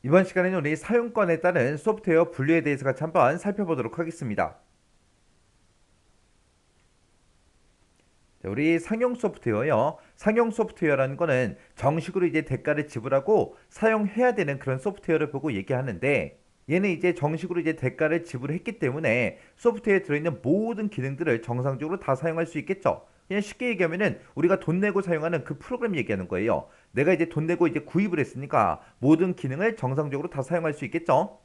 이번 시간에는 우리 사용권에 따른 소프트웨어 분류에 대해서 같이 한번 살펴보도록 하겠습니다. 자, 우리 상용 소프트웨어요. 상용 소프트웨어라는 거는 정식으로 이제 대가를 지불하고 사용해야 되는 그런 소프트웨어를 보고 얘기하는데, 얘는 이제 정식으로 이제 대가를 지불했기 때문에 소프트웨어에 들어있는 모든 기능들을 정상적으로 다 사용할 수 있겠죠. 그냥 쉽게 얘기하면은 우리가 돈 내고 사용하는 그 프로그램 얘기하는 거예요. 내가 이제 돈 내고 이제 구입을 했으니까 모든 기능을 정상적으로 다 사용할 수 있겠죠.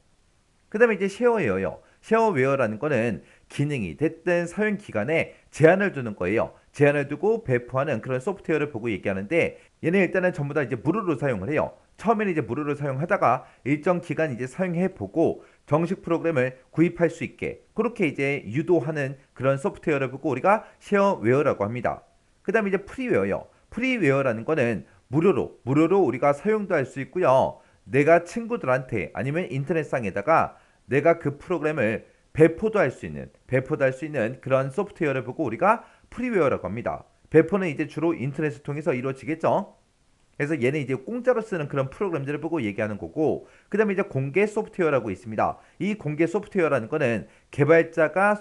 그 다음에 이제 쉐어웨어요. 쉐어웨어라는 거는 기능이 됐든 사용 기간에 제한을 두는 거예요. 제한을 두고 배포하는 그런 소프트웨어를 보고 얘기하는데, 얘는 일단은 전부 다 이제 무료로 사용을 해요. 처음에는 이제 무료로 사용하다가 일정 기간 이제 사용해 보고 정식 프로그램을 구입할 수 있게 그렇게 이제 유도하는 그런 소프트웨어를 보고 우리가 쉐어웨어라고 합니다. 그 다음에 이제 프리웨어요. 프리웨어라는 거는 무료로 우리가 사용도 할 수 있고요. 내가 친구들한테 아니면 인터넷상에다가 내가 그 프로그램을 배포도 할 수 있는 그런 소프트웨어를 보고 우리가 프리웨어라고 합니다. 배포는 이제 주로 인터넷을 통해서 이루어지겠죠. 그래서 얘는 이제 공짜로 쓰는 그런 프로그램들을 보고 얘기하는 거고, 그 다음에 이제 공개 소프트웨어라고 있습니다. 이 공개 소프트웨어라는 거는 개발자가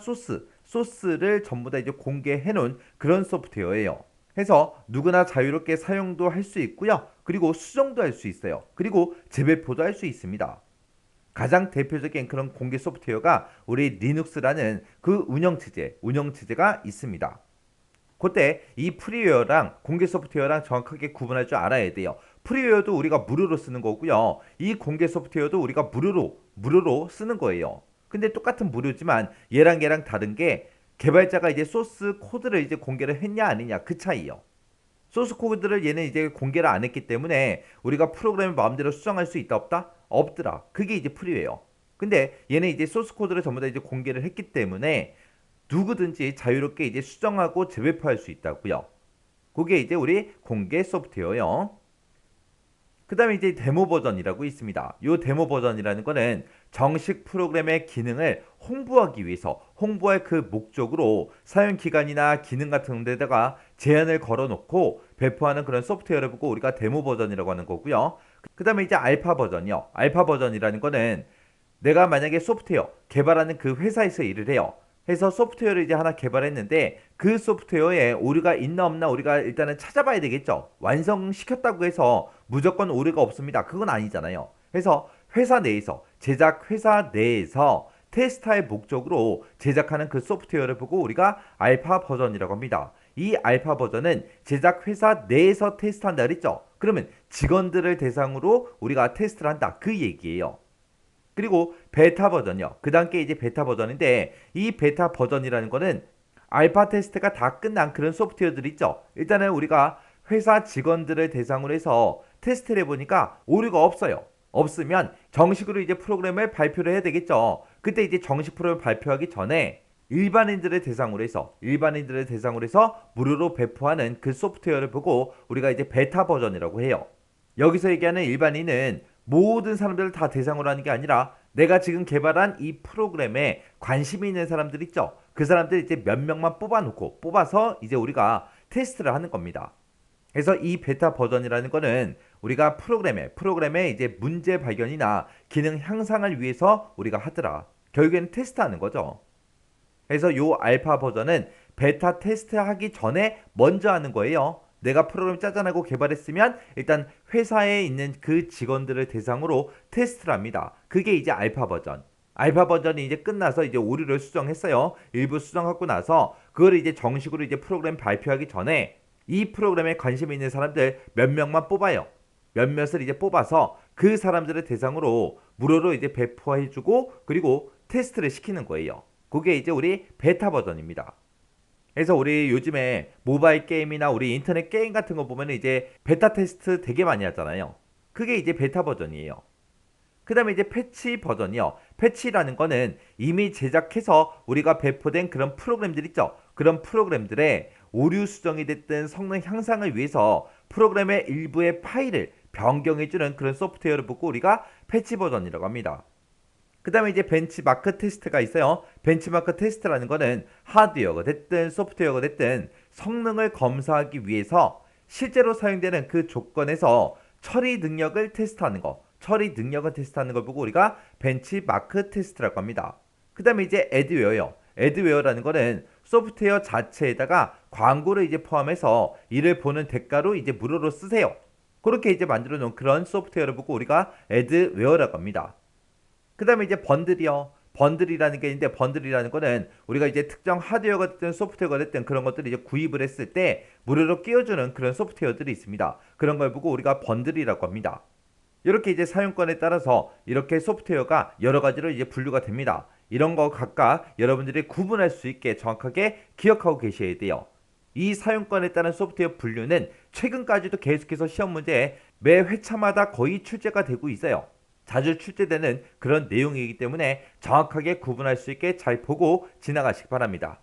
소스를 전부 다 이제 공개해 놓은 그런 소프트웨어예요. 해서 누구나 자유롭게 사용도 할 수 있고요. 그리고 수정도 할 수 있어요. 그리고 재배포도 할 수 있습니다. 가장 대표적인 그런 공개 소프트웨어가 우리 리눅스라는 그 운영체제가 있습니다. 그때 이 프리웨어랑 공개 소프트웨어랑 정확하게 구분할 줄 알아야 돼요. 프리웨어도 우리가 무료로 쓰는 거고요. 이 공개 소프트웨어도 우리가 무료로 쓰는 거예요. 근데 똑같은 무료지만 얘랑 다른 게 개발자가 이제 소스 코드를 이제 공개를 했냐 아니냐 그 차이요. 소스 코드를 얘는 이제 공개를 안 했기 때문에 우리가 프로그램을 마음대로 수정할 수 있다 없다? 없더라. 그게 이제 프리웨어. 근데 얘는 이제 소스 코드를 전부 다 이제 공개를 했기 때문에 누구든지 자유롭게 이제 수정하고 재배포할 수 있다고요. 그게 이제 우리 공개 소프트웨어요. 그 다음에 이제 데모 버전이라고 있습니다. 이 데모 버전이라는 거는 정식 프로그램의 기능을 홍보하기 위해서 홍보할 그 목적으로 사용 기간이나 기능 같은 데다가 제한을 걸어 놓고 배포하는 그런 소프트웨어를 보고 우리가 데모 버전이라고 하는 거고요. 그 다음에 이제 알파 버전이요. 알파 버전이라는 거는 내가 만약에 소프트웨어 개발하는 그 회사에서 일을 해요. 해서 소프트웨어를 이제 하나 개발했는데 그 소프트웨어에 오류가 있나 없나 우리가 일단은 찾아봐야 되겠죠. 완성시켰다고 해서 무조건 오류가 없습니다. 그건 아니잖아요. 그래서 제작 회사 내에서 테스트할 목적으로 제작하는 그 소프트웨어를 보고 우리가 알파 버전이라고 합니다. 이 알파 버전은 제작 회사 내에서 테스트한다 그랬죠. 그러면 직원들을 대상으로 우리가 테스트를 한다 그 얘기예요. 그리고 베타 버전이요. 그 단계 이제 베타 버전인데 이 베타 버전이라는 거는 알파 테스트가 다 끝난 그런 소프트웨어들 있죠. 일단은 우리가 회사 직원들을 대상으로 해서 테스트를 해보니까 오류가 없어요. 없으면 정식으로 이제 프로그램을 발표를 해야 되겠죠. 그때 이제 정식 프로그램 발표하기 전에 일반인들을 대상으로 해서 무료로 배포하는 그 소프트웨어를 보고 우리가 이제 베타 버전이라고 해요. 여기서 얘기하는 일반인은 모든 사람들을 다 대상으로 하는 게 아니라 내가 지금 개발한 이 프로그램에 관심이 있는 사람들 있죠. 그 사람들 이제 몇 명만 뽑아서 이제 우리가 테스트를 하는 겁니다. 그래서 이 베타 버전이라는 거는 우리가 프로그램에 이제 문제 발견이나 기능 향상을 위해서 우리가 하더라. 결국에는 테스트하는 거죠. 그래서 요 알파 버전은 베타 테스트하기 전에 먼저 하는 거예요. 내가 프로그램 짜잔하고 개발했으면 일단 회사에 있는 그 직원들을 대상으로 테스트를 합니다. 그게 이제 알파 버전. 알파 버전이 이제 끝나서 이제 오류를 수정했어요. 일부 수정하고 나서 그걸 이제 정식으로 이제 프로그램 발표하기 전에 이 프로그램에 관심 있는 사람들 몇 명만 뽑아요. 몇몇을 이제 뽑아서 그 사람들을 대상으로 무료로 이제 배포해주고 그리고 테스트를 시키는 거예요. 그게 이제 우리 베타 버전입니다. 그래서 우리 요즘에 모바일 게임이나 우리 인터넷 게임 같은 거 보면 이제 베타 테스트 되게 많이 하잖아요. 그게 이제 베타 버전이에요. 그 다음에 이제 패치 버전이요. 패치라는 거는 이미 제작해서 우리가 배포된 그런 프로그램들 있죠. 그런 프로그램들의 오류 수정이 됐든 성능 향상을 위해서 프로그램의 일부의 파일을 변경해주는 그런 소프트웨어를 보고 우리가 패치 버전이라고 합니다. 그 다음에 이제 벤치마크 테스트가 있어요. 벤치마크 테스트라는 거는 하드웨어가 됐든 소프트웨어가 됐든 성능을 검사하기 위해서 실제로 사용되는 그 조건에서 처리 능력을 테스트하는 거. 처리 능력을 테스트하는 걸 보고 우리가 벤치마크 테스트라고 합니다. 그 다음에 이제 애드웨어요. 애드웨어라는 거는 소프트웨어 자체에다가 광고를 이제 포함해서 이를 보는 대가로 이제 무료로 쓰세요. 그렇게 이제 만들어 놓은 그런 소프트웨어를 보고 우리가 애드웨어라고 합니다. 그 다음에 이제 번들이요. 번들이라는 게 있는데 번들이라는 거는 우리가 이제 특정 하드웨어가 됐든 소프트웨어가 됐든 그런 것들을 이제 구입을 했을 때 무료로 끼워주는 그런 소프트웨어들이 있습니다. 그런 걸 보고 우리가 번들이라고 합니다. 이렇게 이제 사용권에 따라서 이렇게 소프트웨어가 여러 가지로 이제 분류가 됩니다. 이런 거 각각 여러분들이 구분할 수 있게 정확하게 기억하고 계셔야 돼요. 이 사용권에 따른 소프트웨어 분류는 최근까지도 계속해서 시험 문제에 매 회차마다 거의 출제가 되고 있어요. 자주 출제되는 그런 내용이기 때문에 정확하게 구분할 수 있게 잘 보고 지나가시기 바랍니다.